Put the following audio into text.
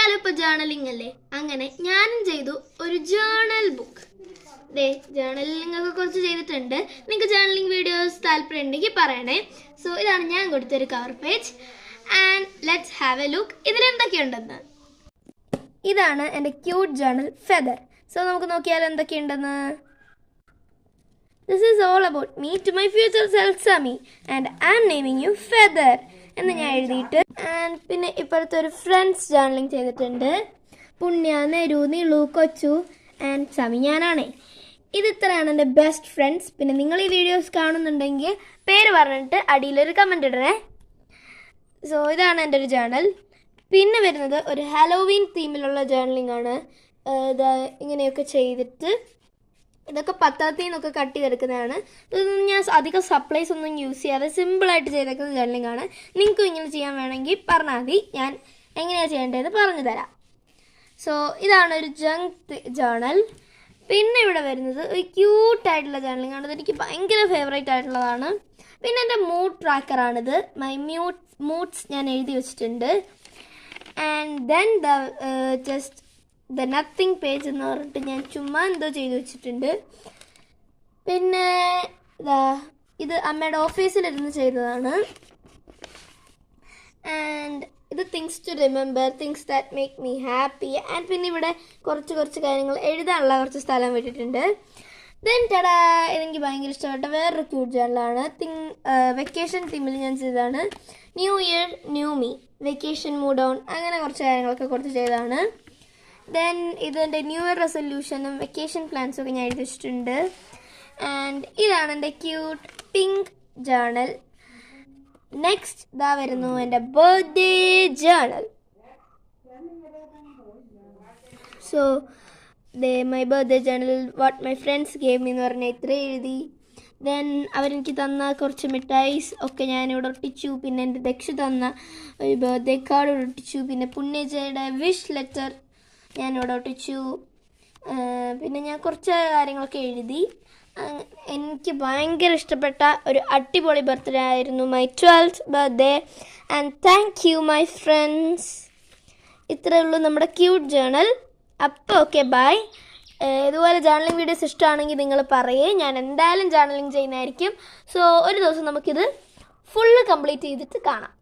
എല്ലാവരും ഇപ്പോൾ ജേർണലിംഗ് അല്ലേ, അങ്ങനെ ഞാനും ചെയ്തു ഒരു ജേർണൽ ബുക്ക്. ജേർണലിംഗ് കുറച്ച് ചെയ്തിട്ടുണ്ട്. നിങ്ങൾക്ക് ജേർണലിംഗ് വീഡിയോസ് താല്പര്യം ഉണ്ടെങ്കിൽ പറയണേ. സോ ഇതാണ് ഞാൻ കൊടുത്തൊരു cover page and let's have a look ഇതിലെന്തൊക്കെയുണ്ടെന്ന്. ഇതാണ് എൻ്റെ ക്യൂട്ട് ജേർണൽ ഫെദർ. സോ നമുക്ക് നോക്കിയാൽ എന്തൊക്കെയുണ്ടെന്ന്. This is all about me to my future self Sami and I'm naming you Feather എന്ന് ഞാൻ എഴുതിയിട്ട്. ആൻഡ് പിന്നെ ഇപ്പോഴത്തെ ഒരു ഫ്രണ്ട്സ് ജേർണലിംഗ് ചെയ്തിട്ടുണ്ട്. പുണ്യ, നെരു, നിളു, കൊച്ചു ആൻഡ് സമി ഞാനാണേ. ഇത്രയാണ് എൻ്റെ ബെസ്റ്റ് ഫ്രണ്ട്സ്. പിന്നെ നിങ്ങൾ ഈ വീഡിയോസ് കാണുന്നുണ്ടെങ്കിൽ പേര് പറഞ്ഞിട്ട് അടിയിലൊരു കമൻറ്റ് ഇടണേ. സോ ഇതാണ് എൻ്റെ ഒരു ജേർണൽ. പിന്നെ വരുന്നത് ഒരു ഹാലോവീൻ തീമിലുള്ള ജേർണലിംഗ് ആണ്. ഇത് ഇങ്ങനെയൊക്കെ ചെയ്തിട്ട് ഇതൊക്കെ പത്രത്തിൽ നിന്നൊക്കെ കട്ട് ചെയ്തെടുക്കുന്നതാണ്. ഇതൊന്നും ഞാൻ അധികം സപ്ലൈസ് ഒന്നും യൂസ് ചെയ്യാതെ സിമ്പിളായിട്ട് ചെയ്തേക്കുന്ന ജേർണലിംഗ് ആണ്. നിങ്ങൾക്കും ഇങ്ങനെ ചെയ്യാൻ വേണമെങ്കിൽ പറഞ്ഞാൽ മതി, ഞാൻ എങ്ങനെയാണ് ചെയ്യേണ്ടതെന്ന് പറഞ്ഞു തരാം. സോ ഇതാണ് ഒരു ജങ്ക് ജേർണൽ. പിന്നെ ഇവിടെ വരുന്നത് ഒരു ക്യൂട്ടായിട്ടുള്ള ജേർണലിംഗ് ആണ്. ഇതെനിക്ക് ഭയങ്കര ഫേവറേറ്റ് ആയിട്ടുള്ളതാണ്. പിന്നെ എൻ്റെ മൂഡ് ട്രാക്കറാണിത്. മൈ മൂഡ്സ് ഞാൻ എഴുതി വെച്ചിട്ടുണ്ട്. And then just the nothing page എന്ന് പറഞ്ഞിട്ട് ഞാൻ ചുമ്മാ എന്തോ ചെയ്ത് വെച്ചിട്ടുണ്ട്. പിന്നെ ഇത് അമ്മയുടെ ഓഫീസിലിരുന്ന് ചെയ്തതാണ്. ആൻഡ് ഇത് things to remember, things that make me happy. And പിന്നെ ഇവിടെ കുറച്ച് കാര്യങ്ങൾ എഴുതാനുള്ള കുറച്ച് സ്ഥലം വിട്ടിട്ടുണ്ട്. ദെൻ ടടാ, ഇതെനിക്ക് ഭയങ്കര ഇഷ്ടപ്പെട്ട വേറൊരു ക്യൂട്ട് ജേർണലാണ്. വെക്കേഷൻ തീമിൽ ഞാൻ ചെയ്തതാണ്. New year new me, vacation mood on, അങ്ങനെ കുറച്ച് കാര്യങ്ങളൊക്കെ കുറച്ച് ചെയ്തതാണ്. ദെൻ ഇതെൻ്റെ ന്യൂ ഇയർ റെസൊല്യൂഷനും വെക്കേഷൻ പ്ലാൻസും ഒക്കെ ഞാൻ എഴുതി വെച്ചിട്ടുണ്ട്. ആൻഡ് ഇതാണ് എൻ്റെ ക്യൂട്ട് പിങ്ക് ജേർണൽ. നെക്സ്റ്റ് ഇതാ വരുന്നു എൻ്റെ birthday journal. So my birthday journal what my friends gave me എന്ന് പറഞ്ഞാൽ ഇത്ര എഴുതി. ദെൻ അവരെനിക്ക് തന്ന കുറച്ച് മിഠായിസ് ഒക്കെ ഞാനിവിടെ ഒട്ടിച്ചു. പിന്നെ എൻ്റെ ദക്ഷ തന്ന ഒരു ബർത്ത്ഡേ കാർഡ് ഒട്ടിച്ചു. പിന്നെ പുണ്യജയുടെ വിഷ് ലെറ്റർ ഞാനിവിടെ ഒട്ടിച്ചു. പിന്നെ ഞാൻ കുറച്ച് കാര്യങ്ങളൊക്കെ എഴുതി. എനിക്ക് ഭയങ്കര ഇഷ്ടപ്പെട്ട ഒരു അടിപൊളി ബർത്ത്ഡേ ആയിരുന്നു my 12th birthday. And thank you my friends. ഇത്രയേ ഉള്ളൂ നമ്മുടെ ക്യൂട്ട് ജേർണൽ. അപ്പോൾ ഓക്കെ, ബൈ. ഇതുപോലെ ജേർണലിംഗ് വീഡിയോസ് ഇഷ്ടമാണെങ്കിൽ നിങ്ങൾ പറയേ, ഞാൻ എന്തായാലും ജേർണലിംഗ് ചെയ്യുന്നതായിരിക്കും. സോ ഒരു ദിവസം നമുക്കിത് ഫുള്ള് കംപ്ലീറ്റ് ചെയ്തിട്ട് കാണാം.